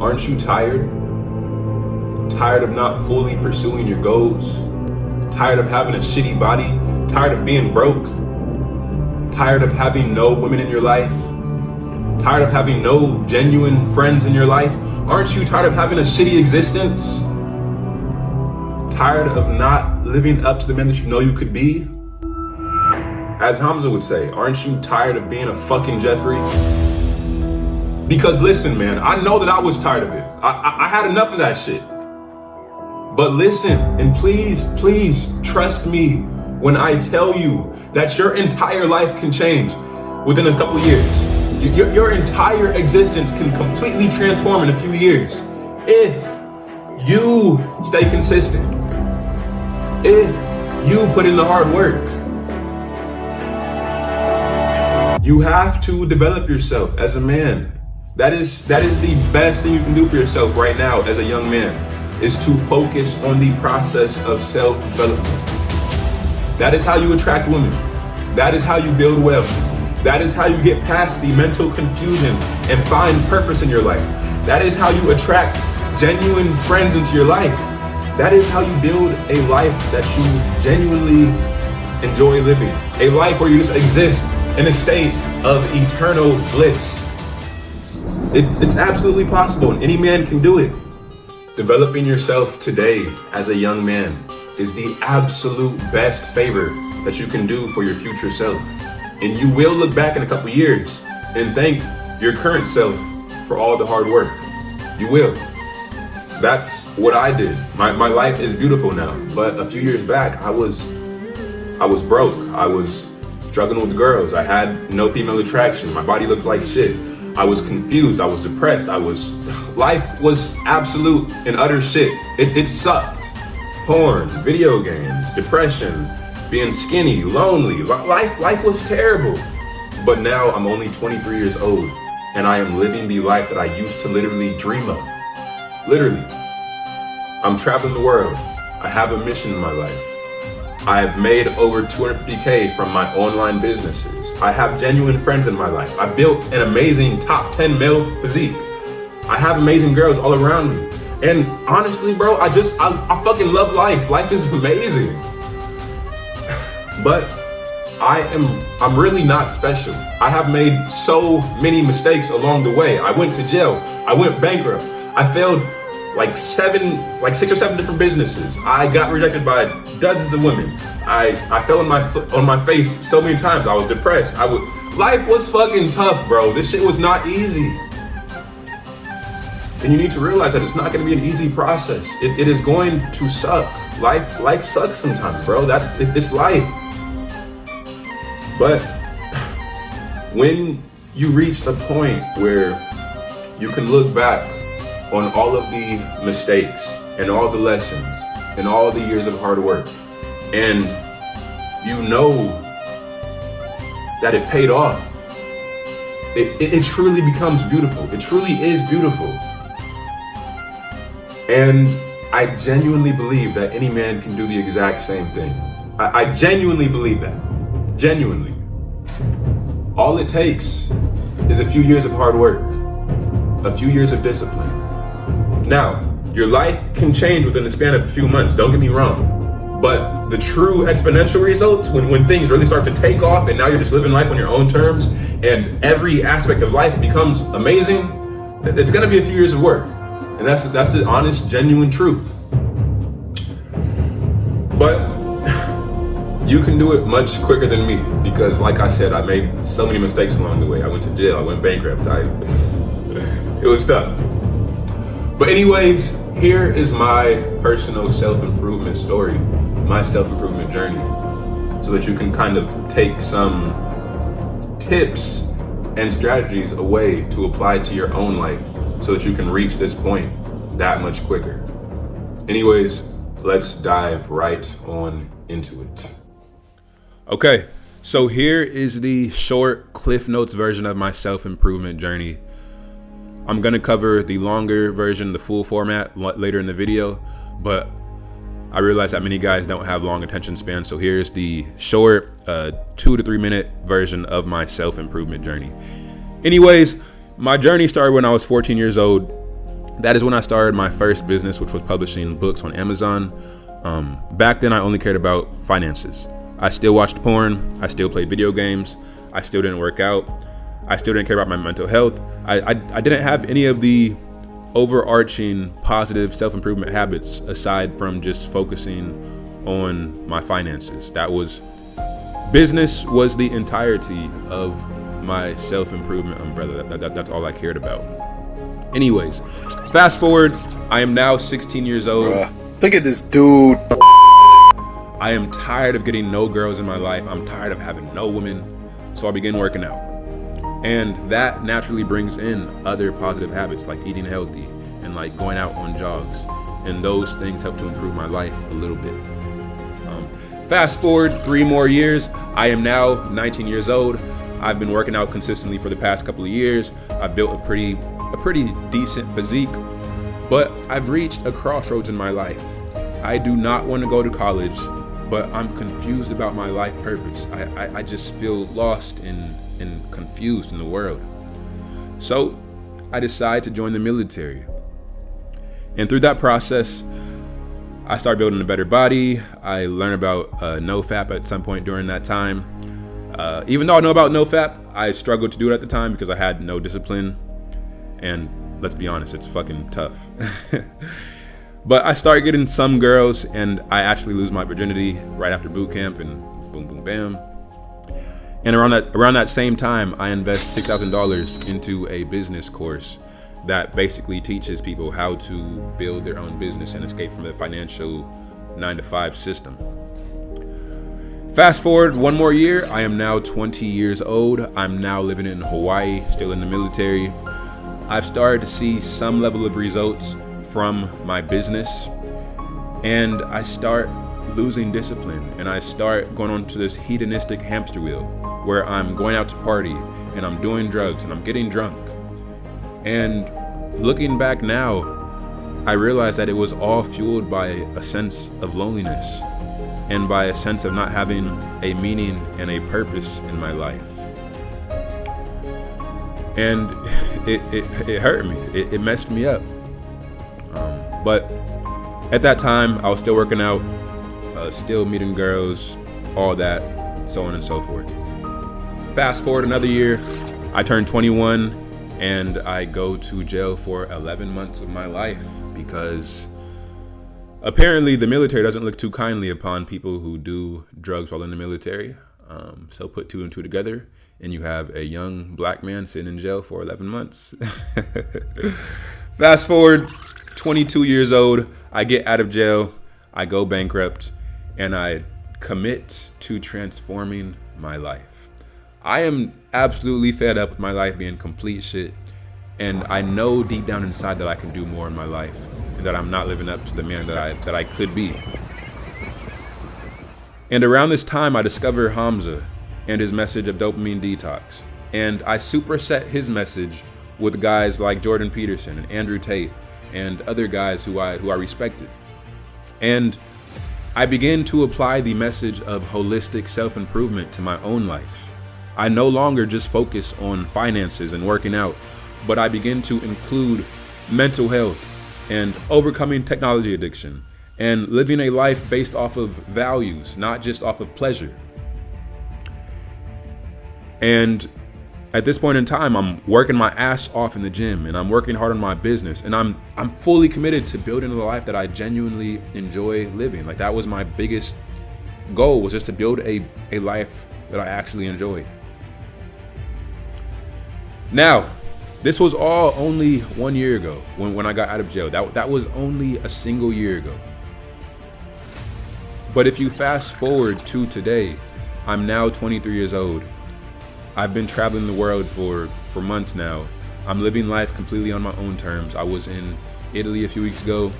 Aren't you tired? Tired of not fully pursuing your goals? Tired of having a shitty body? Tired of being broke? Tired of having no women in your life? Tired of having no genuine friends in your life? Aren't you tired of having a shitty existence? Tired of not living up to the man that you know you could be? As Hamza would say, aren't you tired of being a fucking Jeffrey? Because listen, man, I know that I was tired of it. I had enough of that shit. But listen, and please trust me when I tell you that your entire life can change within a couple years. Your entire existence can completely transform in a few years if you stay consistent, if you put in the hard work. You have to develop yourself as a man. That is the best thing you can do for yourself right now as a young man, is to focus on the process of self-development. That is how you attract women. That is how you build wealth. That is how you get past the mental confusion and find purpose in your life. That is how you attract genuine friends into your life. That is how you build a life that you genuinely enjoy living. A life where you just exist in a state of eternal bliss. It's absolutely possible, and any man can do it. Developing yourself today as a young man is the absolute best favor that you can do for your future self. And you will look back in a couple years and thank your current self for all the hard work. You will. That's what I did. My life is beautiful now, but a few years back, I was broke. I was struggling with girls. I had no female attraction. My body looked like shit. I was confused. I was depressed. Life was absolute and utter shit. It sucked. Porn, video games, depression, being skinny, lonely. Life was terrible. But now I'm only 23 years old and I am living the life that I used to literally dream of. Literally. I'm traveling the world. I have a mission in my life. I've made over 250K from my online businesses. I have genuine friends in my life. I built an amazing top 10 male physique. I have amazing girls all around me. And honestly, bro, I fucking love life. Life is amazing. But I'm really not special. I have made so many mistakes along the way. I went to jail. I went bankrupt. I failed like 6 or 7 different businesses. I got rejected by dozens of women. I fell on my face so many times. I was depressed. Life was fucking tough, bro. This shit was not easy. And you need to realize that it's not gonna be an easy process. It is going to suck. Life sucks sometimes, bro. It's life. But when you reach a point where you can look back on all of the mistakes and all the lessons and all the years of hard work, and you know that it paid off, it truly becomes beautiful. It truly is beautiful. And I genuinely believe that any man can do the exact same thing. I genuinely believe that. Genuinely. All it takes is a few years of hard work, a few years of discipline. Now, your life can change within the span of a few months, don't get me wrong. But the true exponential results, when things really start to take off and now you're just living life on your own terms and every aspect of life becomes amazing, it's gonna be a few years of work. And that's the honest, genuine truth. But you can do it much quicker than me because, like I said, I made so many mistakes along the way. I went to jail, I went bankrupt, it was tough. But anyways, here is my personal self-improvement story, my self-improvement journey, so that you can kind of take some tips and strategies away to apply to your own life so that you can reach this point that much quicker. Anyways, let's dive right on into it. Okay, so here is the short Cliff Notes version of my self-improvement journey. I'm gonna cover the longer version, the full format, later in the video, but I realize that many guys don't have long attention spans, so here's the short 2 to 3 minute version of my self-improvement journey. Anyways, my journey started when I was 14 years old. that is when I started my first business, which was publishing books on Amazon. Back then, I only cared about finances. I still watched porn. I still played video games. I still didn't work out. I still didn't care about my mental health. I didn't have any of the overarching positive self-improvement habits aside from just focusing on my finances. Business was the entirety of my self-improvement umbrella. That's all I cared about. Anyways, fast forward, I am now 16 years old. Look at this dude. I am tired of getting no girls in my life. I'm tired of having no women. So I began working out. And that naturally brings in other positive habits like eating healthy and like going out on jogs. And those things help to improve my life a little bit. Fast forward 3 more years. I am now 19 years old. I've been working out consistently for the past couple of years. I've built a pretty decent physique, but I've reached a crossroads in my life. I do not want to go to college, but I'm confused about my life purpose. I just feel lost and confused in the world. So I decide to join the military. And through that process, I started building a better body. I learned about NoFap at some point during that time. Even though I know about NoFap, I struggled to do it at the time because I had no discipline. And let's be honest, it's fucking tough. But I started getting some girls, and I actually lose my virginity right after boot camp, and boom, boom, bam. And around that same time, I invest $6,000 into a business course that basically teaches people how to build their own business and escape from the financial 9-to-5 system. Fast forward 1 more year, I am now 20 years old. I'm now living in Hawaii, still in the military. I've started to see some level of results from my business, and I start losing discipline, and I start going on to this hedonistic hamster wheel where I'm going out to party and I'm doing drugs and I'm getting drunk. And looking back now, I realized that it was all fueled by a sense of loneliness and by a sense of not having a meaning and a purpose in my life. And it hurt me. It messed me up. But at that time, I was still working out, still meeting girls, all that, so on and so forth. Fast forward another year, I turned 21, and I go to jail for 11 months of my life because apparently the military doesn't look too kindly upon people who do drugs while in the military. So put 2 and 2 together, and you have a young black man sitting in jail for 11 months. Fast forward 22 years old, I get out of jail, I go bankrupt, and I commit to transforming my life. I am absolutely fed up with my life being complete shit, and I know deep down inside that I can do more in my life and that I'm not living up to the man that I could be. And around this time, I discover Hamza and his message of dopamine detox, and I superset his message with guys like Jordan Peterson and Andrew Tate and other guys who I respected. And I begin to apply the message of holistic self-improvement to my own life. I no longer just focus on finances and working out, but I begin to include mental health and overcoming technology addiction and living a life based off of values, not just off of pleasure. And at this point in time, I'm working my ass off in the gym, and I'm working hard on my business, and I'm fully committed to building the life that I genuinely enjoy living. Like, that was my biggest goal, was just to build a life that I actually enjoyed. Now, this was all only 1 year ago when I got out of jail. That was only a single year ago. But if you fast forward to today, I'm now 23 years old. I've been traveling the world for months now. I'm living life completely on my own terms. I was in Italy a few weeks ago,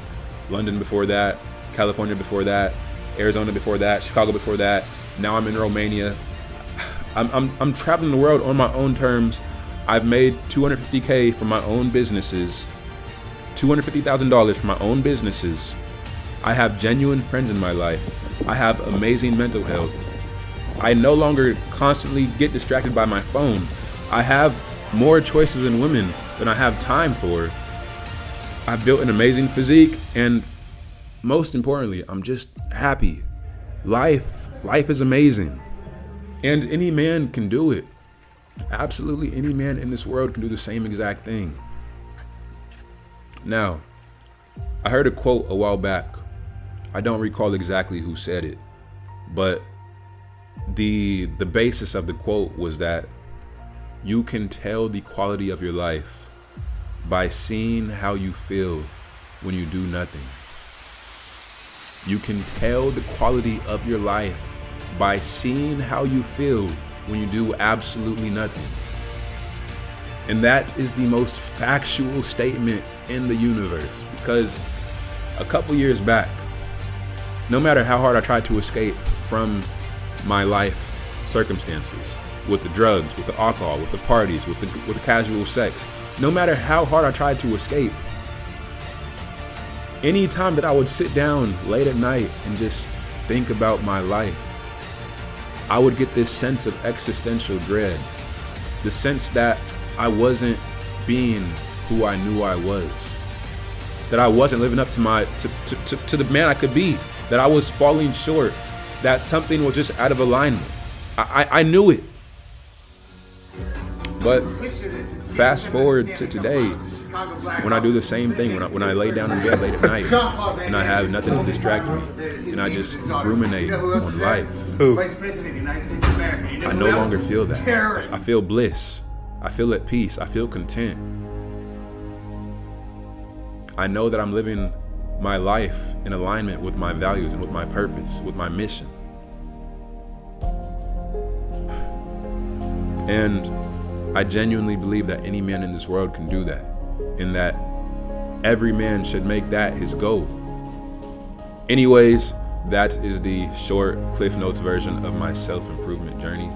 London before that, California before that, Arizona before that, Chicago before that. Now I'm in Romania. I'm traveling the world on my own terms. I've made $250K from my own businesses, $250,000 from my own businesses. I have genuine friends in my life. I have amazing mental health. I no longer constantly get distracted by my phone. I have more choices in women than I have time for. I've built an amazing physique, and most importantly, I'm just happy. Life is amazing. And any man can do it. Absolutely any man in this world can do the same exact thing. Now, I heard a quote a while back. I don't recall exactly who said it, but the basis of the quote was that you can tell the quality of your life by seeing how you feel when you do nothing. You can tell the quality of your life by seeing how you feel when you do absolutely nothing. And that is the most factual statement in the universe, because a couple years back, no matter how hard I tried to escape from my life circumstances, with the drugs, with the alcohol, with the parties, with the casual sex, no matter how hard I tried to escape, any time that I would sit down late at night and just think about my life, I would get this sense of existential dread, the sense that I wasn't being who I knew I was, that I wasn't living up to the man I could be, that I was falling short, that something was just out of alignment. I knew it. But fast forward to today, when I do the same thing, when I lay down in bed late at night and I have nothing to distract me and I just ruminate on life, I no longer feel that. I feel bliss. I feel at peace. I feel content. I know that I'm living my life in alignment with my values and with my purpose, with my mission. And I genuinely believe that any man in this world can do that, and that every man should make that his goal. Anyways, that is the short Cliff Notes version of my self-improvement journey.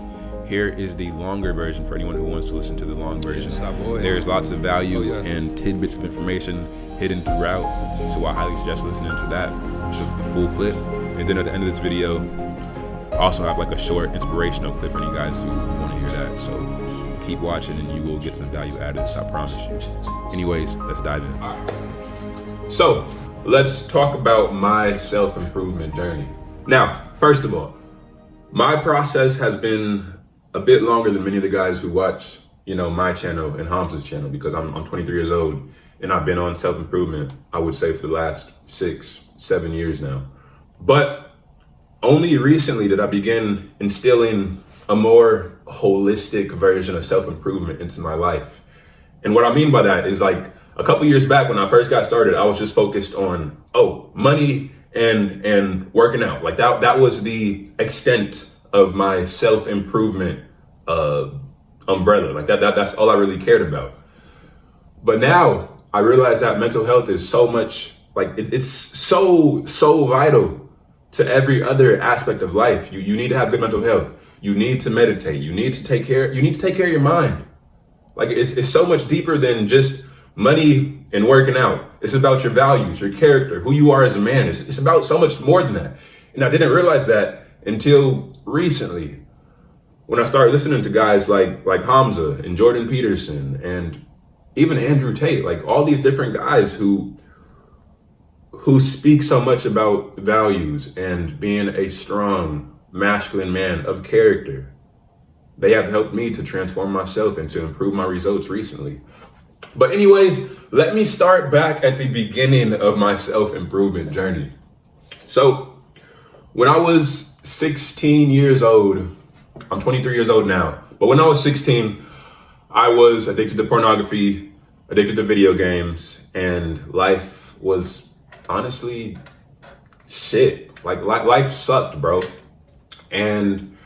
Here is the longer version for anyone who wants to listen to the long version. There's lots of value and tidbits of information hidden throughout, so I highly suggest listening to that, the full clip. And then at the end of this video, I also have like a short inspirational clip for you guys who want to hear that. So keep watching and you will get some value out of this, I promise you. Anyways, let's dive in. All right. So let's talk about my self-improvement journey. Now, first of all, my process has been a bit longer than many of the guys who watch, my channel and Hamza's channel, because I'm 23 years old and I've been on self-improvement, I would say, for the last 6-7 years now. But only recently did I begin instilling a more holistic version of self-improvement into my life. And what I mean by that is, like, a couple years back when I first got started, I was just focused on, money and working out. Like that was the extent of my self-improvement umbrella. Like that's all I really cared about. But now I realize that mental health is so much, like it's so vital to every other aspect of life. You need to have good mental health. You need to meditate. You need to take care of your mind. Like it's so much deeper than just money and working out. It's about your values, your character, who you are as a man. It's about so much more than that. And I didn't realize that until recently, when I started listening to guys like Hamza and Jordan Peterson and even Andrew Tate, like all these different guys who speak so much about values and being a strong, masculine man of character. They have helped me to transform myself and to improve my results recently. But anyways, let me start back at the beginning of my self-improvement journey. So when I was 16 years old, I'm 23 years old now, but when I was 16, I was addicted to pornography, addicted to video games, and life was honestly shit. Like life sucked, bro. And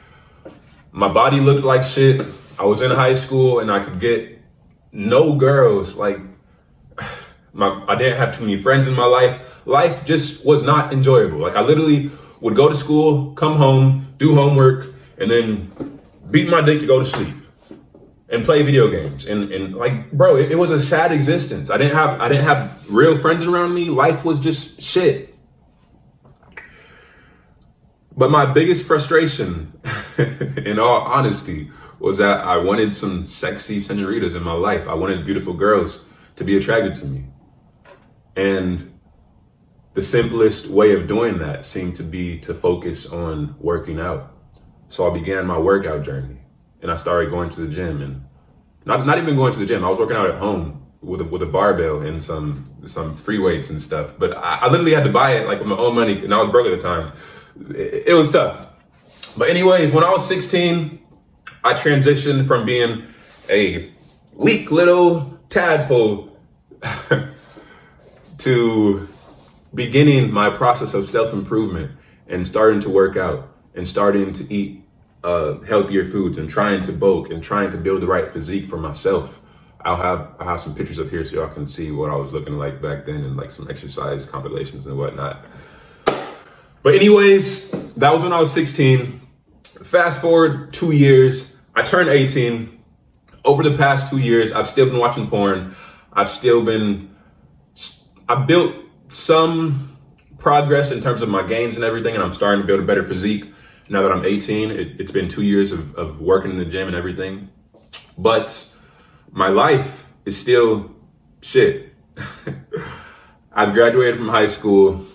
my body looked like shit. I was in high school and I could get no girls. Like I didn't have too many friends in my life. Life just was not enjoyable. Like I literally would go to school, come home, do homework, and then beat my dick to go to sleep and play video games. And like, bro, it was a sad existence. I didn't have real friends around me. Life was just shit. But my biggest frustration, in all honesty, was that I wanted some sexy senoritas in my life. I wanted beautiful girls to be attracted to me. And the simplest way of doing that seemed to be to focus on working out. So I began my workout journey, and I started going to the gym, and not even going to the gym. I was working out at home with a barbell and some free weights and stuff. But I literally had to buy it like with my own money, and I was broke at the time. It was tough. But anyways, when I was 16, I transitioned from being a weak little tadpole to beginning my process of self-improvement and starting to work out and starting to eat healthier foods and trying to bulk and trying to build the right physique for myself. I have some pictures up here so y'all can see what I was looking like back then, and like some exercise compilations and whatnot. But anyways, that was when I was 16. Fast forward 2 years, I turned 18. Over the past 2 years, I've still been watching porn. I built some progress in terms of my gains and everything, and I'm starting to build a better physique now that I'm 18. It's been 2 years of working in the gym and everything. But my life is still shit. I've graduated from high school,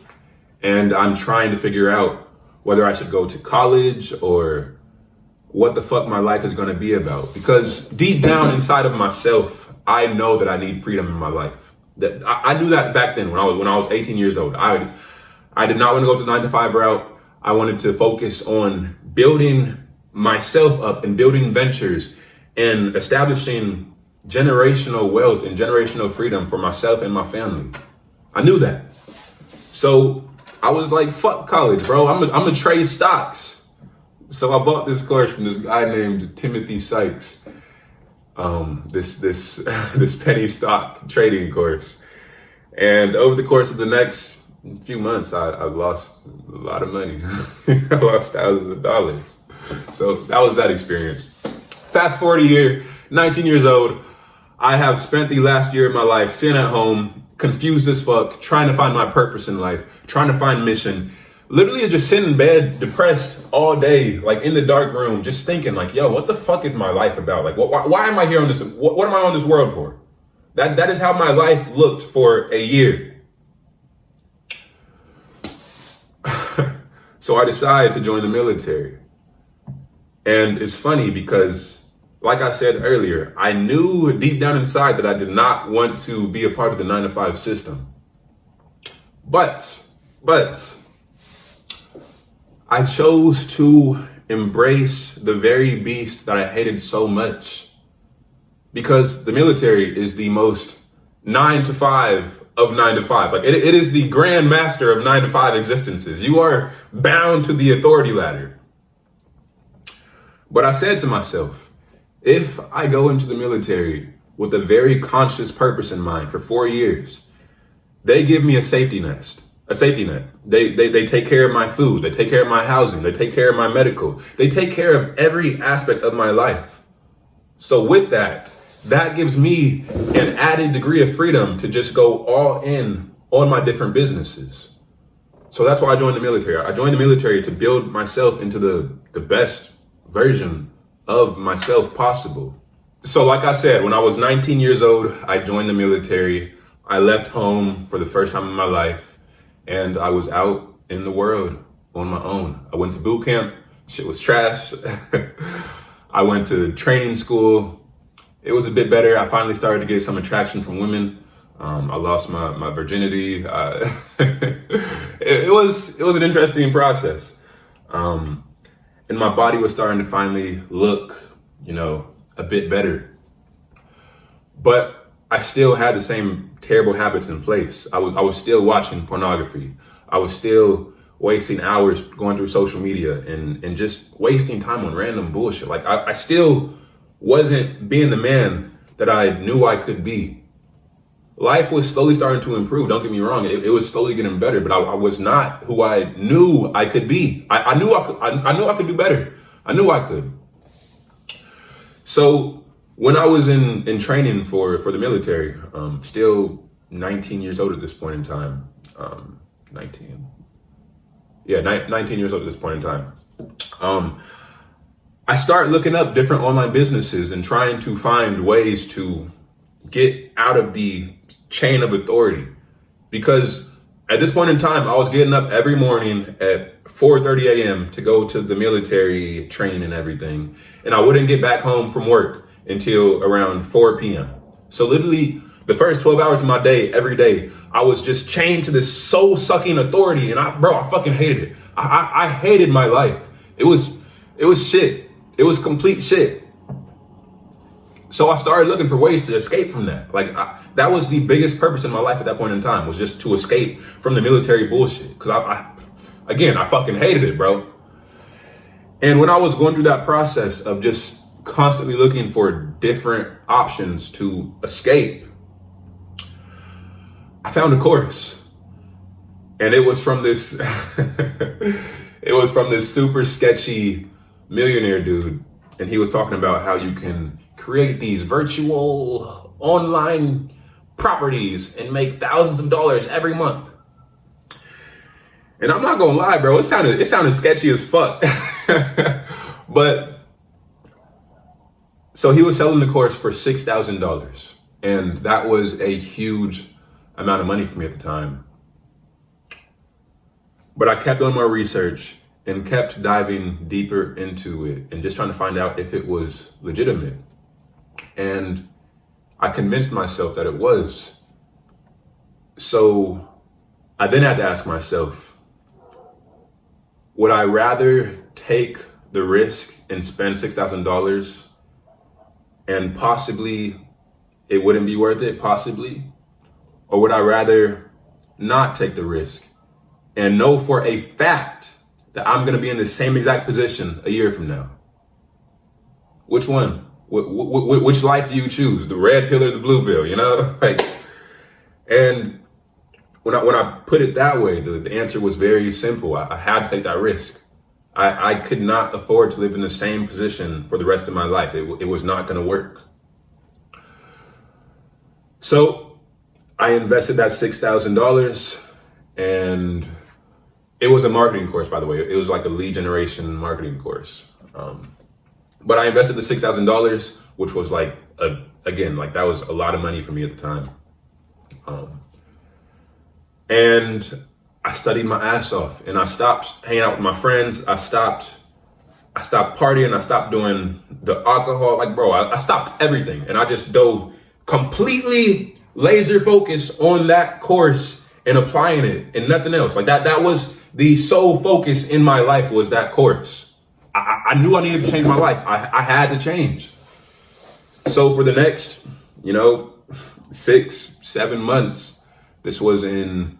and I'm trying to figure out whether I should go to college or what the fuck my life is going to be about. Because deep down inside of myself, I know that I need freedom in my life. That I knew that back then when I was 18 years old. I did not want to go to the 9-to-5 route. I wanted to focus on building myself up and building ventures and establishing generational wealth and generational freedom for myself and my family. I knew that. So I was like, fuck college, bro. I'm gonna trade stocks. So I bought this course from this guy named Timothy Sykes. This penny stock trading course. And over the course of the next few months, I've lost a lot of money. I lost thousands of dollars. So that was that experience. Fast forward a year, 19 years old. I have spent the last year of my life sitting at home, confused as fuck, trying to find my purpose in life, trying to find mission. Literally just sitting in bed, depressed all day, like in the dark room, just thinking like, yo, what the fuck is my life about? Like, why am I here on this? What am I on this world for? That is how my life looked for a year. So I decided to join the military. And it's funny because, like I said earlier, I knew deep down inside that I did not want to be a part of the 9-to-5 system. But I chose to embrace the very beast that I hated so much, because the military is the most 9-to-5 of 9-to-5s. Like it is the grand master of 9-to-5 existences. You are bound to the authority ladder. But I said to myself, if I go into the military with a very conscious purpose in mind for 4 years, they give me a safety net. They take care of my food. They take care of my housing. They take care of my medical. They take care of every aspect of my life. So with that gives me an added degree of freedom to just go all in on my different businesses. So that's why I joined the military. I joined the military to build myself into the best version of myself possible. So like I said, when I was 19 years old, I joined the military. I left home for the first time in my life, and I was out in the world on my own. I went to boot camp. Shit was trash. I went to training school. It was a bit better. I finally started to get some attraction from women. I lost my virginity. It was an interesting process. And my body was starting to finally look, a bit better. But I still had the same terrible habits in place. I was still watching pornography. I was still wasting hours going through social media and just wasting time on random bullshit. Like I still wasn't being the man that I knew I could be. Life was slowly starting to improve. Don't get me wrong. It was slowly getting better, but I was not who I knew I could be. I knew I could do better. I knew I could. So when I was in training for the military, still 19 years old at this point in time, 19 years old at this point in time, I start looking up different online businesses and trying to find ways to get out of the chain of authority, because at this point in time, I was getting up every morning at 4:30 a.m. to go to the military training and everything. And I wouldn't get back home from work until around 4 p.m. So literally the first 12 hours of my day, every day, I was just chained to this soul sucking authority. And I fucking hated it. I hated my life. It was shit. It was complete shit. So I started looking for ways to escape from that. Like that was the biggest purpose in my life at that point in time, was just to escape from the military bullshit. Cause I fucking hated it, bro. And when I was going through that process of just constantly looking for different options to escape, I found a course. And it was from this, super sketchy millionaire dude. And he was talking about how you can create these virtual online properties and make thousands of dollars every month. And I'm not gonna lie, bro, it sounded sketchy as fuck. But so he was selling the course for $6,000, and that was a huge amount of money for me at the time. But I kept doing my research and kept diving deeper into it and just trying to find out if it was legitimate. And I convinced myself that it was. So I then had to ask myself, would I rather take the risk and spend $6,000 and possibly it wouldn't be worth it, possibly? Or would I rather not take the risk and know for a fact that I'm gonna be in the same exact position a year from now? Which one? Which life do you choose? The red pill or the blue pill, you know? And when I put it that way, the answer was very simple. I had to take that risk. I could not afford to live in the same position for the rest of my life. It was not gonna work. So I invested that $6,000, and it was a marketing course, by the way. It was like a lead generation marketing course. But I invested the $6,000, which was like, that was a lot of money for me at the time. And I studied my ass off, and I stopped hanging out with my friends. I stopped partying. I stopped doing the alcohol. Like, bro, I stopped everything. And I just dove completely laser focused on that course and applying it and nothing else. Like that was the sole focus in my life, was that course. I knew I needed to change my life. I had to change. So for the next, 6-7 months, this was in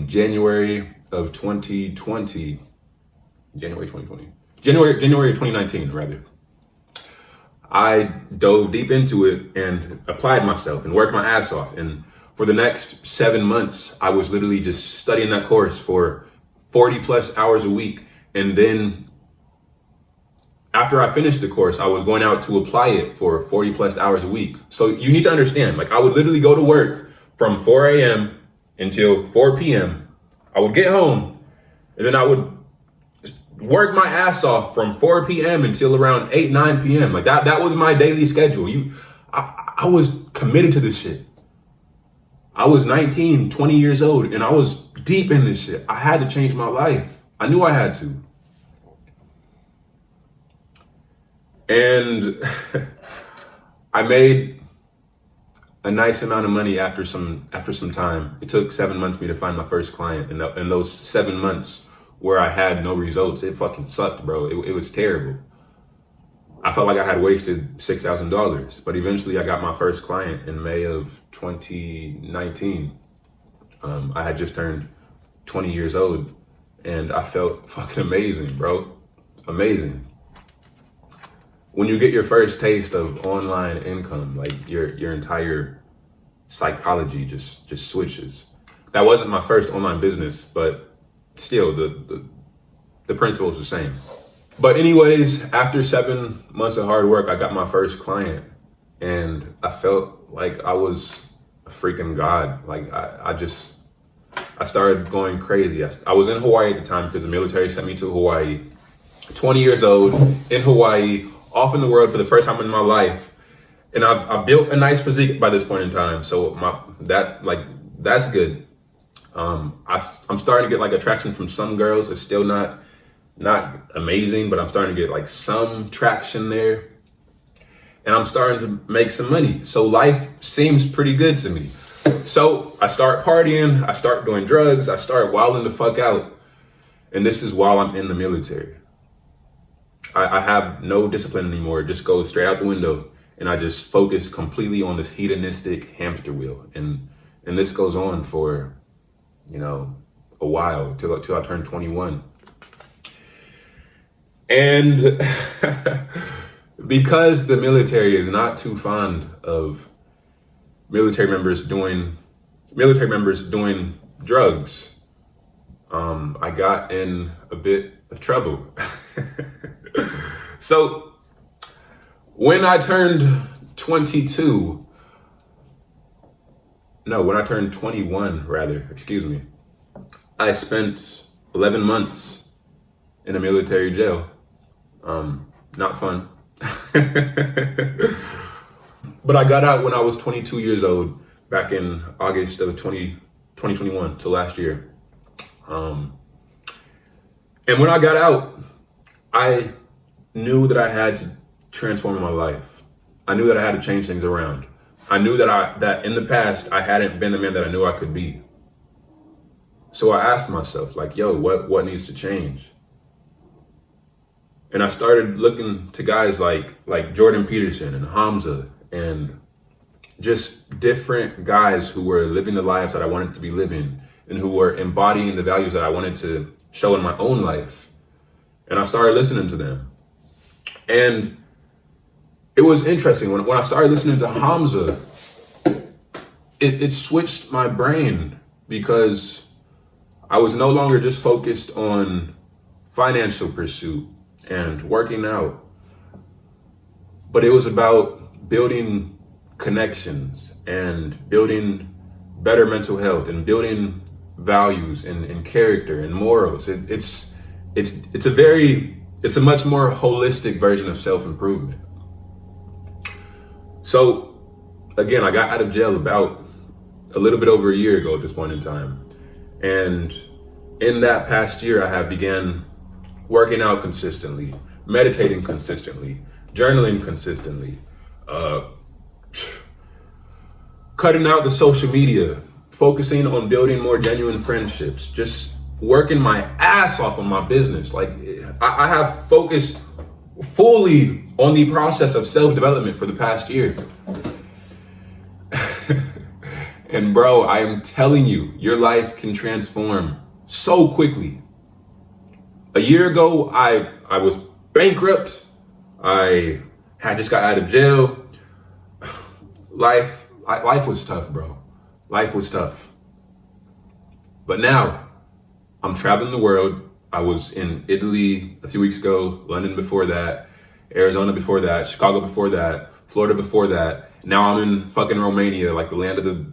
January of 2020, January 2019, rather. I dove deep into it and applied myself and worked my ass off. And for the next 7 months, I was literally just studying that course for 40 plus hours a week. And then after I finished the course, I was going out to apply it for 40 plus hours a week. So you need to understand, like, I would literally go to work from 4 a.m. until 4 p.m. I would get home, and then I would work my ass off from 4 p.m. until around 8, 9 p.m. Like that was my daily schedule. I was committed to this shit. I was 19, 20 years old, and I was deep in this shit. I had to change my life. I knew I had to. And I made a nice amount of money after some time. It took 7 months for me to find my first client. And those 7 months where I had no results, it fucking sucked, bro. It was terrible. I felt like I had wasted $6,000. But eventually I got my first client in May of 2019. I had just turned 20 years old, and I felt fucking amazing, bro. Amazing. When you get your first taste of online income, like your entire psychology just switches. That wasn't my first online business, but still the principle is the same. But anyways, after 7 months of hard work, I got my first client, and I felt like I was a freaking god. Like I started going crazy. I was in Hawaii at the time because the military sent me to Hawaii. 20 years old, in Hawaii, off in the world for the first time in my life. And I've built a nice physique by this point in time. So that's good. I'm starting to get like attraction from some girls. It's still not amazing, but I'm starting to get like some traction there. And I'm starting to make some money. So life seems pretty good to me. So I start partying, I start doing drugs, I start wilding the fuck out. And this is while I'm in the military. I have no discipline anymore. It just goes straight out the window. And I just focus completely on this hedonistic hamster wheel. And this goes on for, a while till I turn 21. And because the military is not too fond of military members doing drugs, I got in a bit of trouble. So when I turned 21 rather, I spent 11 months in a military jail. Not fun. But I got out when I was 22 years old, back in August of 2021, so last year. And when I got out, I knew that I had to transform my life. I knew that I had to change things around. I knew that in the past, I hadn't been the man that I knew I could be. So I asked myself, like, yo, what needs to change? And I started looking to guys like Jordan Peterson and Hamza and just different guys who were living the lives that I wanted to be living and who were embodying the values that I wanted to show in my own life. And I started listening to them. And it was interesting. When I started listening to Hamza, it switched my brain because I was no longer just focused on financial pursuit and working out, but it was about building connections and building better mental health and building values and character and morals. It's a much more holistic version of self-improvement. So again, I got out of jail about a little bit over a year ago at this point in time. And in that past year, I have began working out consistently, meditating consistently, journaling consistently, cutting out the social media, focusing on building more genuine friendships, just working my ass off on my business. Like I have focused fully on the process of self-development for the past year. And bro, I am telling you, your life can transform so quickly. A year ago, I was bankrupt. I had just got out of jail. Life was tough, bro. Life was tough. But now I'm traveling the world. I was in Italy a few weeks ago, London before that, Arizona before that, Chicago before that, Florida before that. Now I'm in fucking Romania, like the land of the...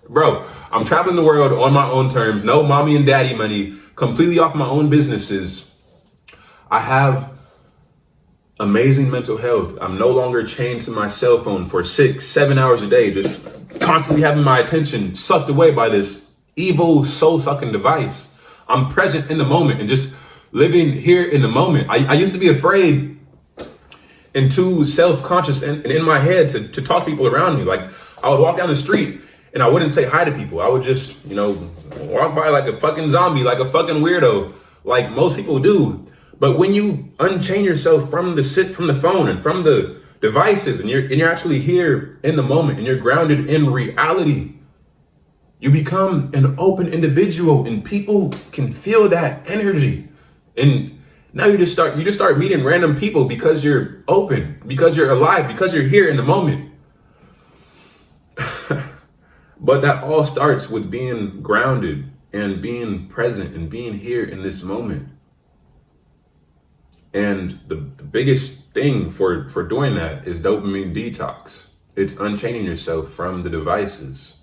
Bro, I'm traveling the world on my own terms. No mommy and daddy money, completely off my own businesses. I have amazing mental health. I'm no longer chained to my cell phone for 6-7 hours a day, just constantly having my attention sucked away by this evil soul-sucking device. I'm present in the moment and just living here in the moment. I used to be afraid and too self-conscious and in my head to talk to people around me. Like I would walk down the street and I wouldn't say hi to people. I would just, walk by like a fucking zombie, like a fucking weirdo, like most people do. But when you unchain yourself from the phone and from the devices and you're actually here in the moment and you're grounded in reality, you become an open individual and people can feel that energy. And now you just start meeting random people because you're open, because you're alive, because you're here in the moment. But that all starts with being grounded and being present and being here in this moment. And the biggest thing for doing that is dopamine detox. It's unchaining yourself from the devices.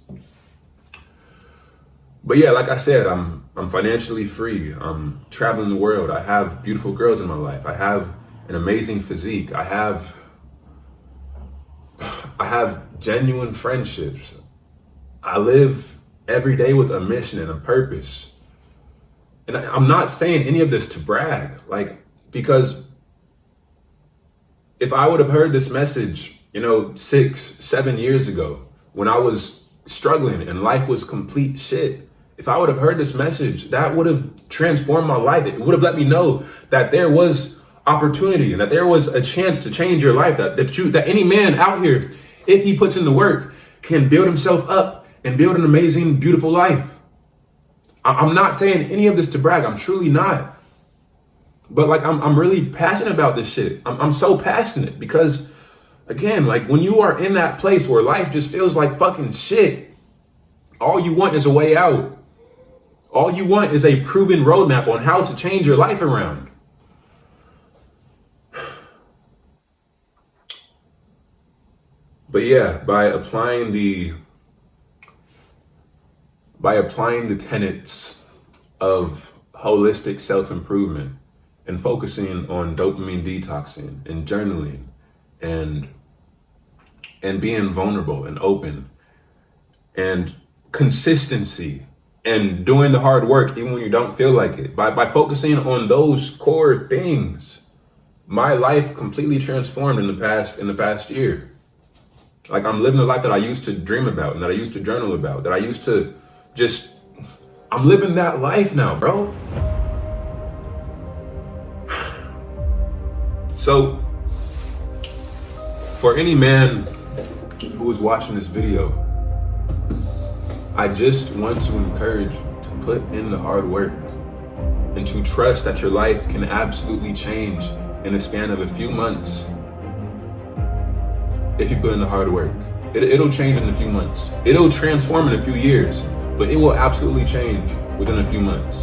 But yeah, like I said, I'm financially free. I'm traveling the world. I have beautiful girls in my life. I have an amazing physique. I have genuine friendships. I live every day with a mission and a purpose. And I'm not saying any of this to brag, like, because if I would have heard this message, 6-7 years ago, when I was struggling and life was complete shit, if I would have heard this message, that would have transformed my life. It would have let me know that there was opportunity and that there was a chance to change your life, that any man out here, if he puts in the work, can build himself up and build an amazing, beautiful life. I'm not saying any of this to brag. I'm truly not. But like, I'm really passionate about this shit. I'm so passionate because, again, like when you are in that place where life just feels like fucking shit, all you want is a way out. All you want is a proven roadmap on how to change your life around. But yeah, by applying the tenets of holistic self-improvement and focusing on dopamine detoxing and journaling and being vulnerable and open and consistency and doing the hard work even when you don't feel like it, by focusing on those core things, my life completely transformed in the past year. Like, I'm living the life that I used to dream about and that I used to journal about, that I used to I'm living that life now, bro. So, for any man who is watching this video, I just want to encourage you to put in the hard work and to trust that your life can absolutely change in the span of a few months. If you put in the hard work, it'll change in a few months. It'll transform in a few years, but it will absolutely change within a few months.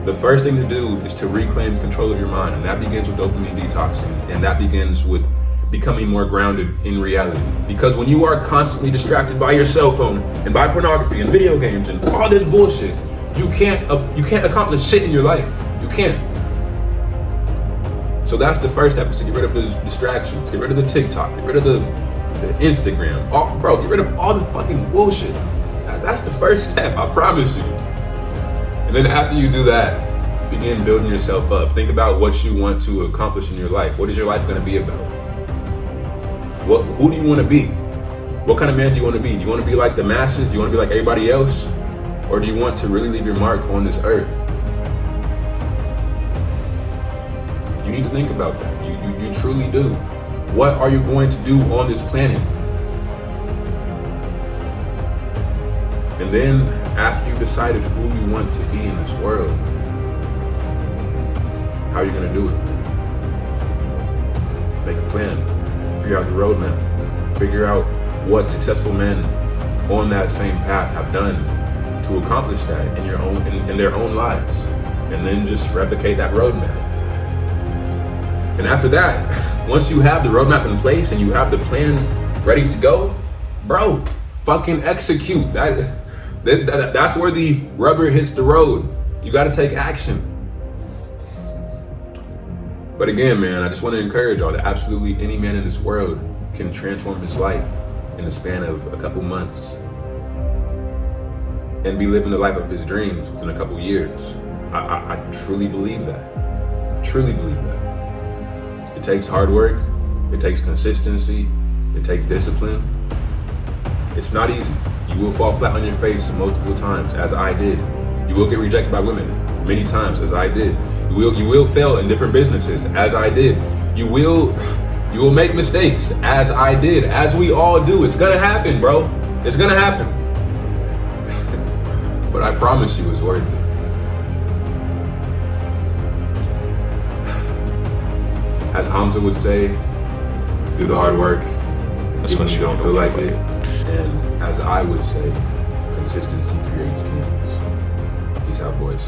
The first thing to do is to reclaim control of your mind, and that begins with dopamine detoxing, and that begins with becoming more grounded in reality. Because when you are constantly distracted by your cell phone and by pornography and video games and all this bullshit, you can't accomplish shit in your life. You can't. So that's the first step, is to get rid of those distractions, get rid of the TikTok, get rid of the Instagram. Get rid of all the fucking bullshit. That's the first step, I promise you. And then after you do that, begin building yourself up. Think about what you want to accomplish in your life. What is your life gonna be about? Who do you wanna be? What kind of man do you wanna be? Do you wanna be like the masses? Do you wanna be like everybody else? Or do you want to really leave your mark on this earth? You need to think about that. You truly do. What are you going to do on this planet? And then after you've decided who you want to be in this world, how are you going to do it? Make a plan. Figure out the roadmap. Figure out what successful men on that same path have done to accomplish that in their own lives. And then just replicate that roadmap. And after that, once you have the roadmap in place and you have the plan ready to go, bro, fucking execute. That's where the rubber hits the road. You got to take action. But again, man, I just want to encourage y'all that absolutely any man in this world can transform his life in the span of a couple months and be living the life of his dreams within a couple years. I truly believe that. I truly believe that. It takes hard work, it takes consistency, it takes discipline. It's not easy. You will fall flat on your face multiple times, as I did. You will get rejected by women many times, as I did. You will fail in different businesses, as I did. You will make mistakes, as I did, as we all do. It's gonna happen, bro. It's gonna happen. But I promise you, it's worth it. As Hamza would say, do the hard work, even when you don't feel like it. And as I would say, consistency creates kings. Peace out, boys.